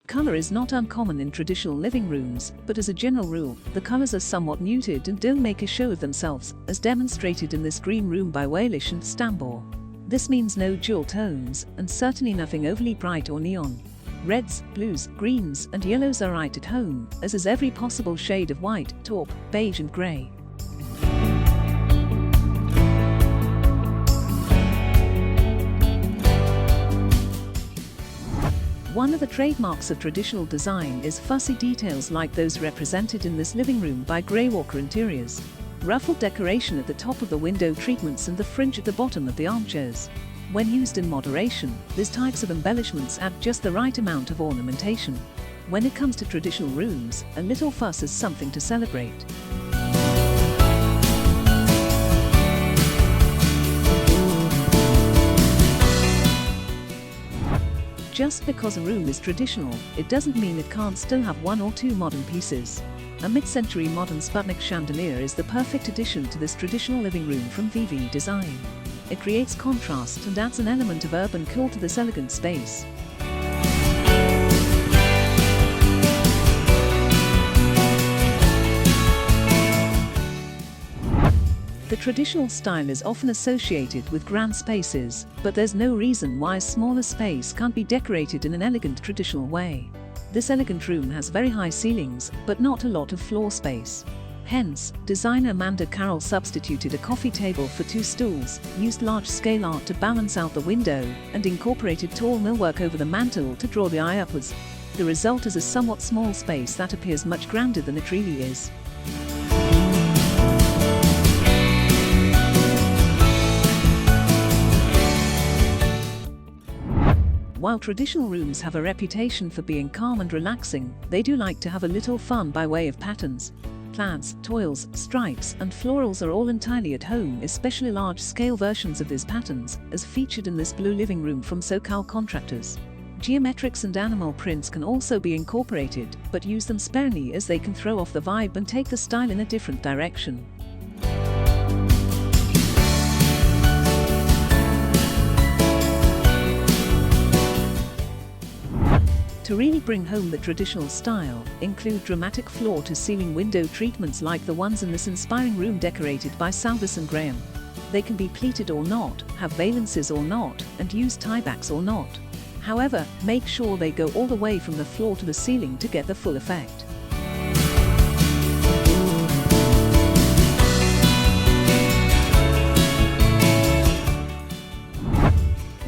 Color is not uncommon in traditional living rooms, but as a general rule, the colors are somewhat muted and don't make a show of themselves, as demonstrated in this green room by Walish and Stambor. This means no jewel tones, and certainly nothing overly bright or neon. Reds, blues, greens, and yellows are right at home, as is every possible shade of white, taupe, beige and grey. One of the trademarks of traditional design is fussy details like those represented in this living room by Greywalker Interiors. Ruffled decoration at the top of the window treatments and the fringe at the bottom of the armchairs. When used in moderation, these types of embellishments add just the right amount of ornamentation. When it comes to traditional rooms, a little fuss is something to celebrate. Just because a room is traditional, it doesn't mean it can't still have one or two modern pieces. A mid-century modern Sputnik chandelier is the perfect addition to this traditional living room from VV Design. It creates contrast and adds an element of urban cool to this elegant space. The traditional style is often associated with grand spaces, but there's no reason why a smaller space can't be decorated in an elegant traditional way. This elegant room has very high ceilings, but not a lot of floor space. Hence, designer Amanda Carroll substituted a coffee table for 2 stools, used large-scale art to balance out the window, and incorporated tall millwork over the mantel to draw the eye upwards. The result is a somewhat small space that appears much grander than it really is. While traditional rooms have a reputation for being calm and relaxing, they do like to have a little fun by way of patterns. Plaids, toils, stripes, and florals are all entirely at home, especially large-scale versions of these patterns, as featured in this blue living room from SoCal Contractors. Geometrics and animal prints can also be incorporated, but use them sparingly as they can throw off the vibe and take the style in a different direction. To really bring home the traditional style, include dramatic floor-to-ceiling window treatments like the ones in this inspiring room decorated by Salvis and Graham. They can be pleated or not, have valances or not, and use tiebacks or not. However, make sure they go all the way from the floor to the ceiling to get the full effect.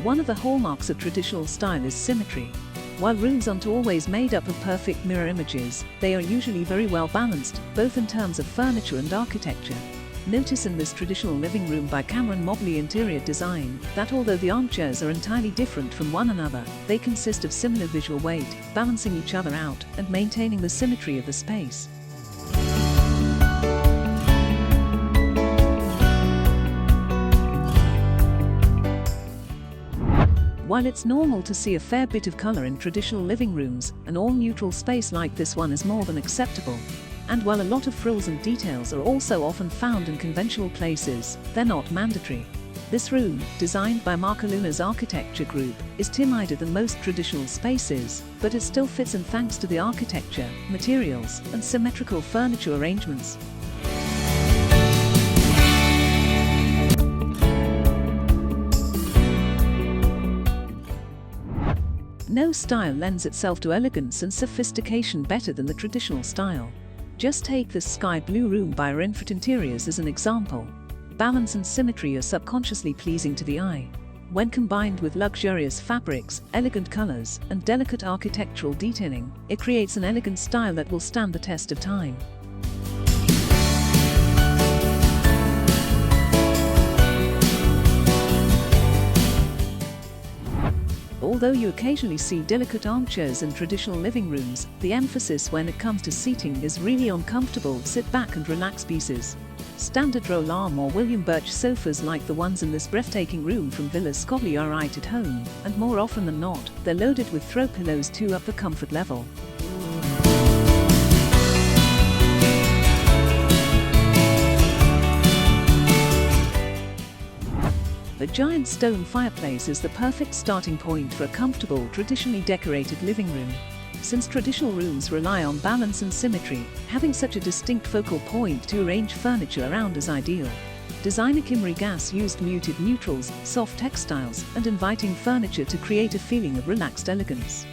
One of the hallmarks of traditional style is symmetry. While rooms aren't always made up of perfect mirror images, they are usually very well balanced, both in terms of furniture and architecture. Notice in this traditional living room by Cameron Mobley Interior Design that although the armchairs are entirely different from one another, they consist of similar visual weight, balancing each other out and maintaining the symmetry of the space. While it's normal to see a fair bit of color in traditional living rooms, an all-neutral space like this one is more than acceptable. And while a lot of frills and details are also often found in conventional places, they're not mandatory. This room, designed by Marcaluna's architecture group, is timider than most traditional spaces, but it still fits in thanks to the architecture, materials, and symmetrical furniture arrangements. No style lends itself to elegance and sophistication better than the traditional style. Just take this sky blue room by Rinfret Interiors as an example. Balance and symmetry are subconsciously pleasing to the eye. When combined with luxurious fabrics, elegant colors, and delicate architectural detailing, it creates an elegant style that will stand the test of time. Although you occasionally see delicate armchairs in traditional living rooms, the emphasis when it comes to seating is really on comfortable sit-back and relax pieces. Standard roll arm or William Birch sofas like the ones in this breathtaking room from Villa Scobly are right at home, and more often than not, they're loaded with throw pillows to up the comfort level. The giant stone fireplace is the perfect starting point for a comfortable, traditionally decorated living room. Since traditional rooms rely on balance and symmetry, having such a distinct focal point to arrange furniture around is ideal. Designer Kim Gas used muted neutrals, soft textiles, and inviting furniture to create a feeling of relaxed elegance.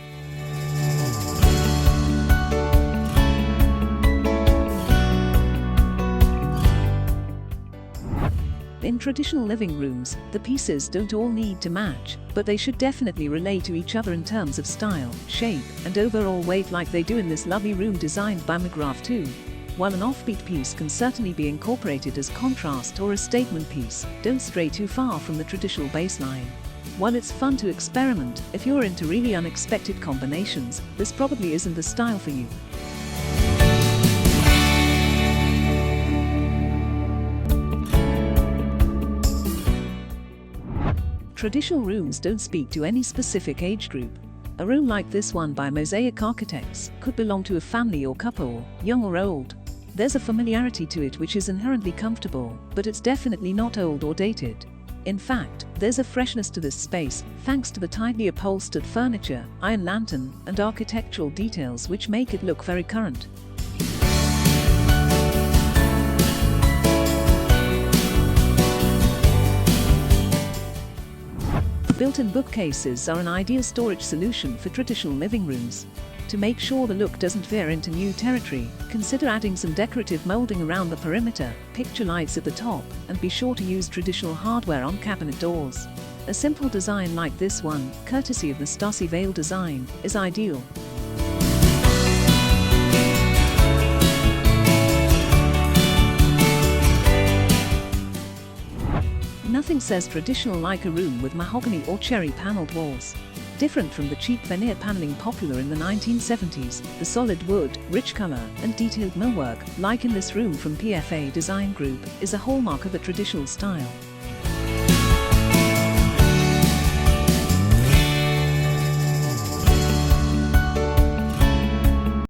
In traditional living rooms, the pieces don't all need to match, but they should definitely relate to each other in terms of style, shape, and overall weight, like they do in this lovely room designed by McGrath 2. While an offbeat piece can certainly be incorporated as contrast or a statement piece, don't stray too far from the traditional baseline. While it's fun to experiment, if you're into really unexpected combinations, this probably isn't the style for you. Traditional rooms don't speak to any specific age group. A room like this one by Mosaic Architects could belong to a family or couple, young or old. There's a familiarity to it which is inherently comfortable, but it's definitely not old or dated. In fact, there's a freshness to this space, thanks to the tidily upholstered furniture, iron lantern, and architectural details which make it look very current. Built-in bookcases are an ideal storage solution for traditional living rooms. To make sure the look doesn't veer into new territory, consider adding some decorative molding around the perimeter, picture lights at the top, and be sure to use traditional hardware on cabinet doors. A simple design like this one, courtesy of the Stasi Vale design, is ideal. Nothing says traditional like a room with mahogany or cherry paneled walls. Different from the cheap veneer paneling popular in the 1970s, the solid wood, rich color, and detailed millwork, like in this room from PFA Design Group, is a hallmark of a traditional style.